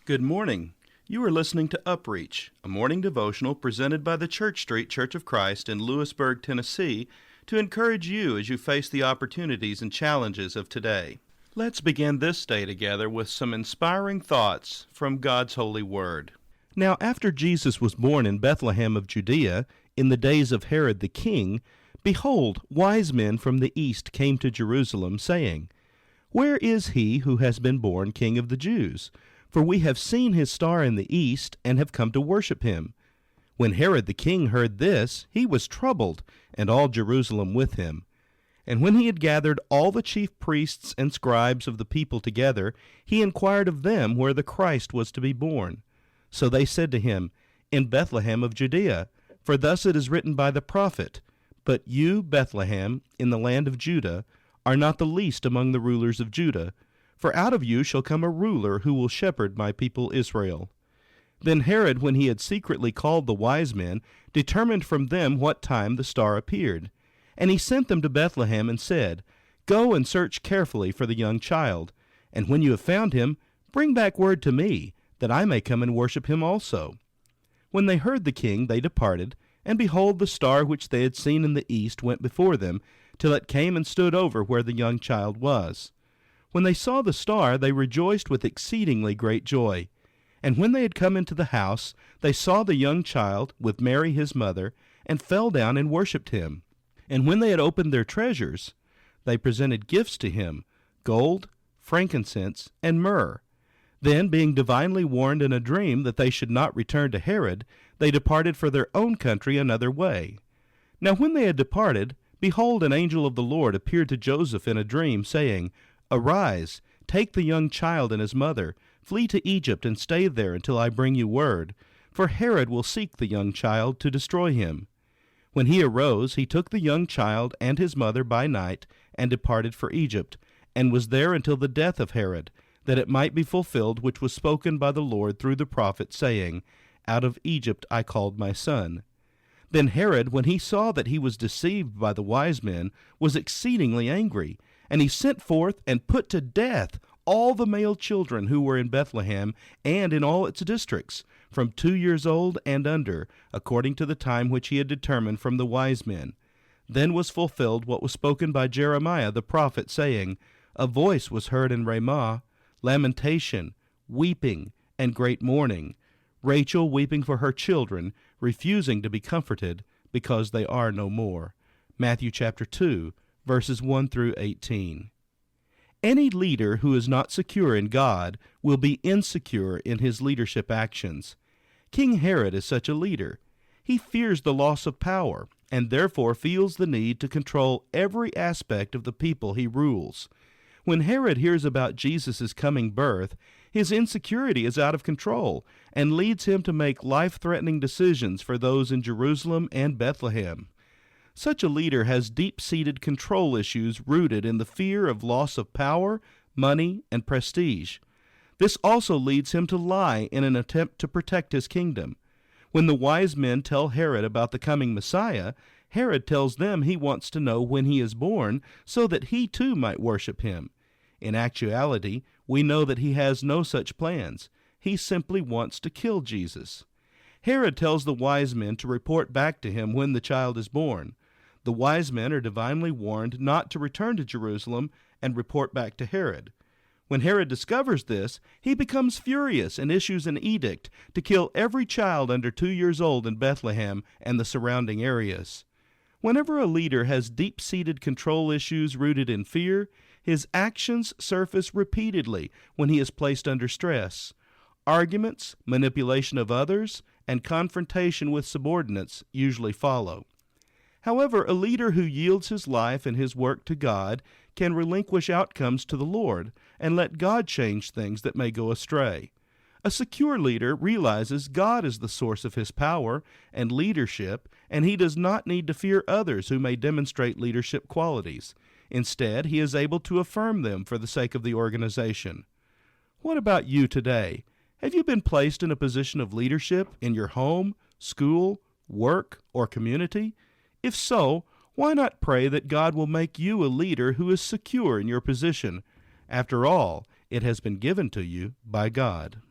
Good morning. You are listening to UpReach, a morning devotional presented by the Church Street Church of Christ in Lewisburg, Tennessee, to encourage you as you face the opportunities and challenges of today. Let's begin this day together with some inspiring thoughts from God's holy word. Now, after Jesus was born in Bethlehem of Judea, in the days of Herod the king, behold, wise men from the east came to Jerusalem, saying, Where is he who has been born King of the Jews? For we have seen his star in the east, and have come to worship him. When Herod the king heard this, he was troubled, and all Jerusalem with him. And when he had gathered all the chief priests and scribes of the people together, he inquired of them where the Christ was to be born. So they said to him, In Bethlehem of Judea, for thus it is written by the prophet, But you, Bethlehem, in the land of Judah, are not the least among the rulers of Judah, for out of you shall come a ruler who will shepherd my people Israel. Then Herod, when he had secretly called the wise men, determined from them what time the star appeared. And he sent them to Bethlehem, and said, Go and search carefully for the young child, and when you have found him, bring back word to me, that I may come and worship him also. When they heard the king, they departed, and behold, the star which they had seen in the east went before them, till it came and stood over where the young child was. When they saw the star, they rejoiced with exceedingly great joy. And when they had come into the house, they saw the young child with Mary his mother, and fell down and worshipped him. And when they had opened their treasures, they presented gifts to him, gold, frankincense, and myrrh. Then, being divinely warned in a dream that they should not return to Herod, they departed for their own country another way. Now when they had departed, behold, an angel of the Lord appeared to Joseph in a dream, saying, Arise, take the young child and his mother, flee to Egypt, and stay there until I bring you word, for Herod will seek the young child to destroy him. When he arose, he took the young child and his mother by night, and departed for Egypt, and was there until the death of Herod, that it might be fulfilled which was spoken by the Lord through the prophet, saying, Out of Egypt I called my son. Then Herod, when he saw that he was deceived by the wise men, was exceedingly angry, and he sent forth and put to death all the male children who were in Bethlehem and in all its districts, from 2 years old and under, according to the time which he had determined from the wise men. Then was fulfilled what was spoken by Jeremiah the prophet, saying, A voice was heard in Ramah, lamentation, weeping, and great mourning, Rachel weeping for her children, refusing to be comforted, because they are no more. Matthew chapter 2, verses 1 through 18. Any leader who is not secure in God will be insecure in his leadership actions. King Herod is such a leader. He fears the loss of power, and therefore feels the need to control every aspect of the people he rules. When Herod hears about Jesus' coming birth, his insecurity is out of control and leads him to make life-threatening decisions for those in Jerusalem and Bethlehem. Such a leader has deep-seated control issues rooted in the fear of loss of power, money, and prestige. This also leads him to lie in an attempt to protect his kingdom. When the wise men tell Herod about the coming Messiah, Herod tells them he wants to know when he is born so that he too might worship him. In actuality, we know that he has no such plans. He simply wants to kill Jesus. Herod tells the wise men to report back to him when the child is born. The wise men are divinely warned not to return to Jerusalem and report back to Herod. When Herod discovers this, he becomes furious and issues an edict to kill every child under 2 years old in Bethlehem and the surrounding areas. Whenever a leader has deep-seated control issues rooted in fear, his actions surface repeatedly when he is placed under stress. Arguments, manipulation of others, and confrontation with subordinates usually follow. However, a leader who yields his life and his work to God can relinquish outcomes to the Lord and let God change things that may go astray. A secure leader realizes God is the source of his power and leadership, and he does not need to fear others who may demonstrate leadership qualities. Instead, he is able to affirm them for the sake of the organization. What about you today? Have you been placed in a position of leadership in your home, school, work, or community? If so, why not pray that God will make you a leader who is secure in your position? After all, it has been given to you by God.